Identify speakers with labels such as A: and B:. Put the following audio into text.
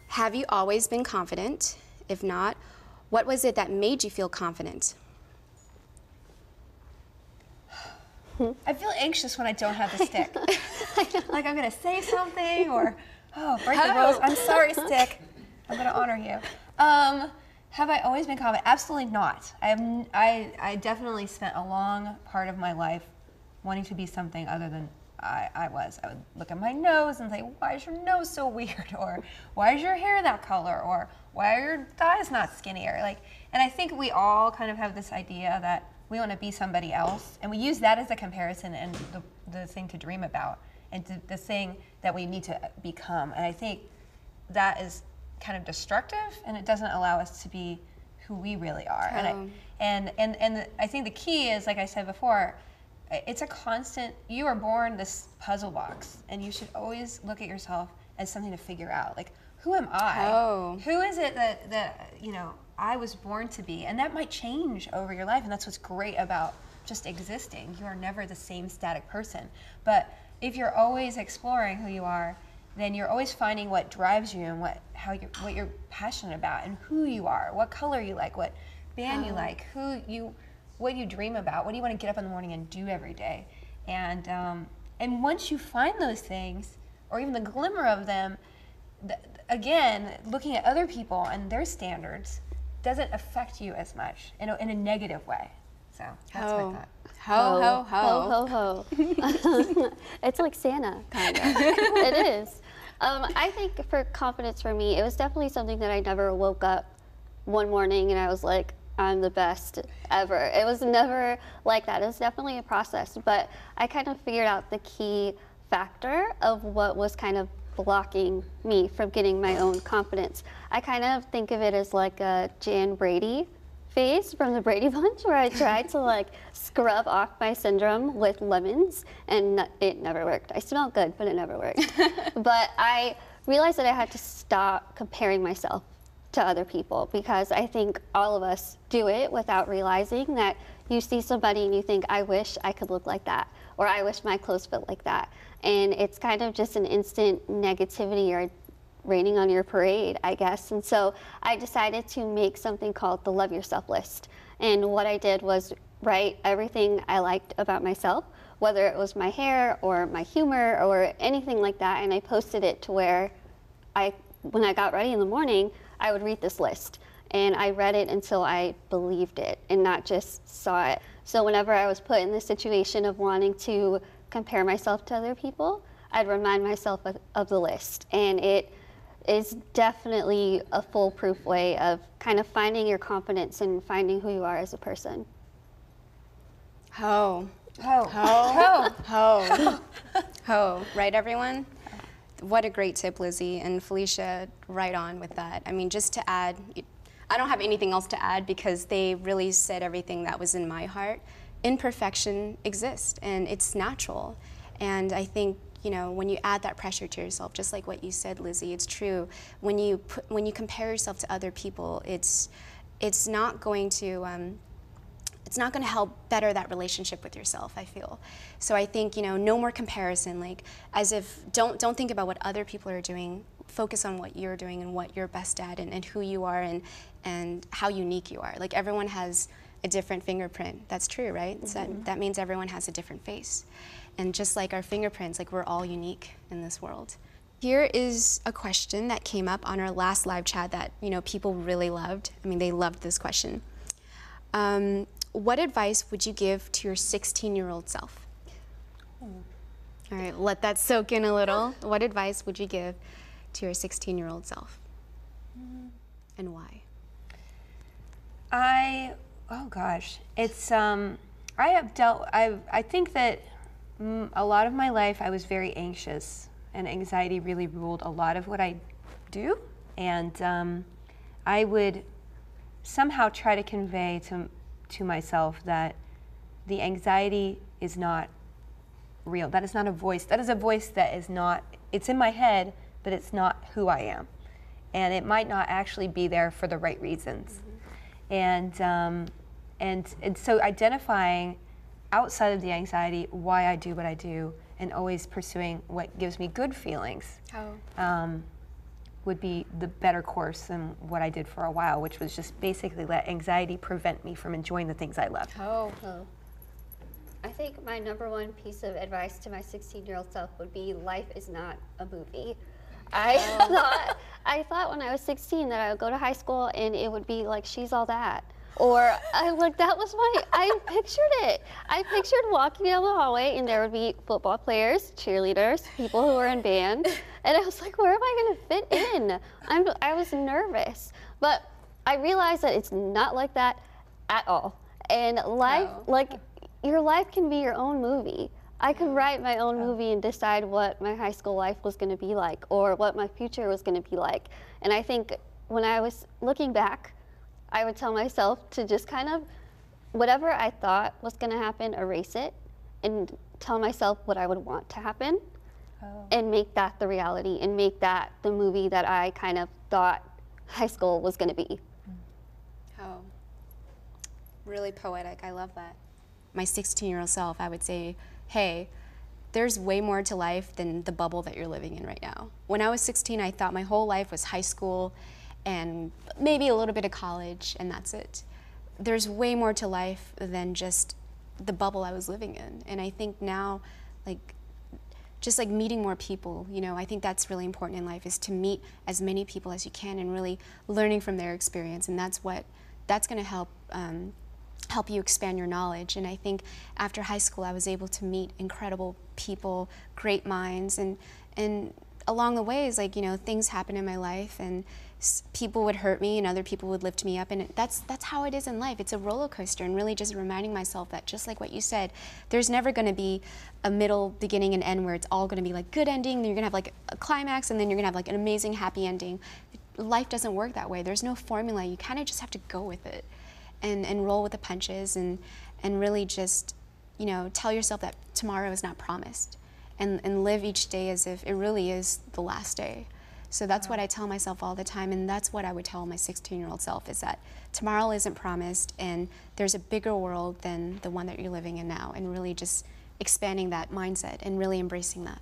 A: Have you always been confident? If not, what was it that made you feel confident?
B: I feel anxious when I don't have the stick. Like I'm gonna say something or, oh, break the rules. I'm sorry, stick. I'm gonna honor you. Have I always been confident? Absolutely not. I definitely spent a long part of my life wanting to be something other than I was. I would look at my nose and say, why is your nose so weird? Or why is your hair that color? Or why are your thighs not skinnier? Like, and I think we all kind of have this idea that we want to be somebody else, and we use that as a comparison and the thing to dream about, and the thing that we need to become. And I think that is kind of destructive, and it doesn't allow us to be who we really are. And I think the key is, like I said before, it's a constant, you are born this puzzle box, and you should always look at yourself as something to figure out. Like, who am I? Who is it that you know, I was born to be? And that might change over your life, and that's what's great about just existing. You are never the same static person. But if you're always exploring who you are, then you're always finding what drives you and what you're passionate about and who you are, what color you like, what band you like, what you dream about, what do you want to get up in the morning and do every day. And once you find those things, or even the glimmer of them, again, looking at other people and their standards doesn't affect you as much in a negative way. So that's my thought.
C: Ho, ho, ho. Ho, ho, ho. It's like Santa, kind of. It is. I think for confidence for me, it was definitely something that I never woke up one morning and I was like, I'm the best ever. It was never like that. It was definitely a process, but I kind of figured out the key factor of what was kind of blocking me from getting my own confidence. I kind of think of it as like a Jan Brady phase from the Brady Bunch, where I tried to like scrub off my syndrome with lemons, and it never worked. I smelled good, but it never worked. But I realized that I had to stop comparing myself to other people, because I think all of us do it without realizing that you see somebody and you think, I wish I could look like that, or I wish my clothes fit like that. And it's kind of just an instant negativity or raining on your parade, I guess. And so I decided to make something called the Love Yourself list. And what I did was write everything I liked about myself, whether it was my hair or my humor or anything like that. And I posted it to where when I got ready in the morning, I would read this list. And I read it until I believed it and not just saw it. So whenever I was put in this situation of wanting to compare myself to other people, I'd remind myself of the list. And it is definitely a foolproof way of kind of finding your confidence and finding who you are as a person.
A: Ho.
B: Ho.
A: Ho. Ho. Ho. Ho. Right, everyone? What a great tip, Lizzie, and Felicia, right on with that. I mean, just to add, I don't have anything else to add because they really said everything that was in my heart. Imperfection exists, and it's natural. And I think, you know, when you add that pressure to yourself, just like what you said, Lizzie, it's true. When you compare yourself to other people, it's not going to help better that relationship with yourself, I feel. So I think, you know, no more comparison, like as if, don't think about what other people are doing, focus on what you're doing and what you're best at and who you are and how unique you are. Like everyone has a different fingerprint. That's true, right? Mm-hmm. So that means everyone has a different face. And just like our fingerprints, like we're all unique in this world. Here is a question that came up on our last live chat that, you know, people really loved. I mean, they loved this question. What advice would you give to your 16-year-old self? All right, let that soak in a little. What advice would you give to your 16-year-old self? And why?
B: Oh gosh, it's, I think that a lot of my life I was very anxious, and anxiety really ruled a lot of what I do. And I would somehow try to convey to myself that the anxiety is not real. That is not a voice. That is a voice that is not, it's in my head, but it's not who I am. and it might not actually be there for the right reasons. And so identifying outside of the anxiety why I do what I do, and always pursuing what gives me good feelings would be the better course than what I did for a while, which was just basically let anxiety prevent me from enjoying the things I love.
C: I think my #1 piece of advice to my 16-year-old self would be life is not a movie. I thought when I was 16 that I would go to high school and it would be like She's All That. Or that was I pictured it. I pictured walking down the hallway and there would be football players, cheerleaders, people who were in band. And I was like, where am I gonna fit in? I was nervous. But I realized that it's not like that at all. And life, your life can be your own movie. I could write my own movie and decide what my high school life was gonna be like or what my future was gonna be like. And I think when I was looking back, I would tell myself to just kind of, whatever I thought was gonna happen, erase it, and tell myself what I would want to happen, and make that the reality, and make that the movie that I kind of thought high school was gonna be.
A: Oh, really poetic, I love that. My 16-year-old self, I would say, hey, there's way more to life than the bubble that you're living in right now. When I was 16, I thought my whole life was high school, and maybe a little bit of college, and that's it. There's way more to life than just the bubble I was living in. And I think now, just meeting more people, I think that's really important in life, is to meet as many people as you can and really learning from their experience. And that's gonna help you expand your knowledge. And I think after high school, I was able to meet incredible people, great minds, and along the ways, things happen in my life, and people would hurt me and other people would lift me up, and that's how it is in life. It's a roller coaster, and really just reminding myself that, just like what you said, there's never going to be a middle, beginning, and end where it's all going to be good ending, then you're going to have a climax, and then you're going to have an amazing happy ending. Life doesn't work that way. There's no formula. You kind of just have to go with it and roll with the punches, and really just tell yourself that tomorrow is not promised, and live each day as if it really is the last day. So that's what I tell myself all the time, and that's what I would tell my 16-year-old self, is that tomorrow isn't promised, and there's a bigger world than the one that you're living in now, and really just expanding that mindset and really embracing that.